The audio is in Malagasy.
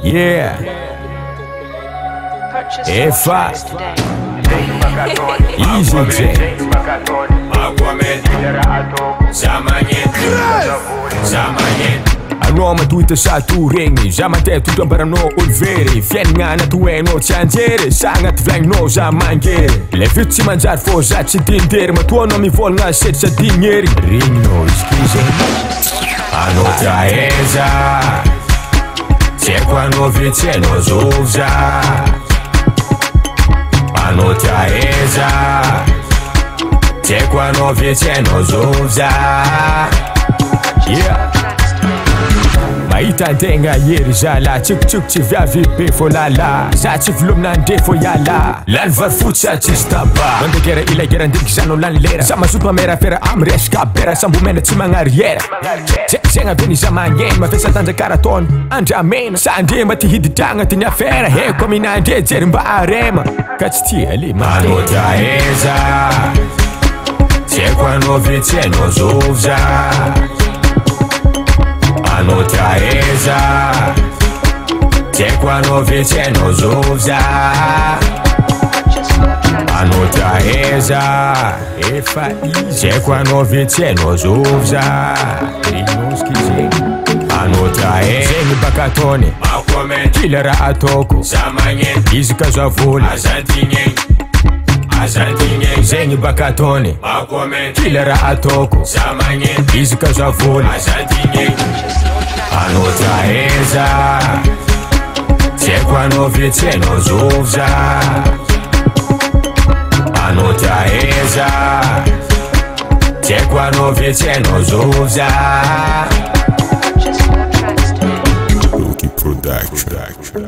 Yeah. Efa. Easy J. Anoma tuita satu regni Zaman te tuta barano ulveri Fiainana tueno tianjere Sangat vlagno zamangere Le vitsi manjary fô za tsy dindery Matoanao mivolagna setry sa dignery Regno iskize Anao tiaheza Tsy haiko anao vetsy anao zovza Anao tiaheza Tsy haiko anao vetsy anao zovza Yeah. Mahita antegna hery zala Tsikotsikotry tsy viavy be fô lala Za tsy velomina andre fô iala Lany varifotsy sa tsisy taba Mandekera ilagera ndriky zanao lany lera Sa mazoto mamera fera amy resaka bera Sambo mena tsy magnariera Zegna veny za magneny Mafesa tanjakara taony andramena Sa andre mba ty hiditragna ty ny afera Heko aminandre jery mba arema Ka tsy tia le Anao tiaheza Tsy haiko anao vetsy anao zovza Anao tiaheza Tsy haiko anao vetsy anao zovza Anao tiaheza Efa izy Tsy haiko anao vetsy anao zovza Rinoski zegny Anao tiaheza Zegny baka ataony Kila raha ataoko Izy ka za vola Zegny baka ataony Kila raha ataoko Izy ka za vola Anao tiaheza Tsy haiko anao vetsy anao zovza Anao tiaheza Tsy haiko anao vetsy anao zovza Production.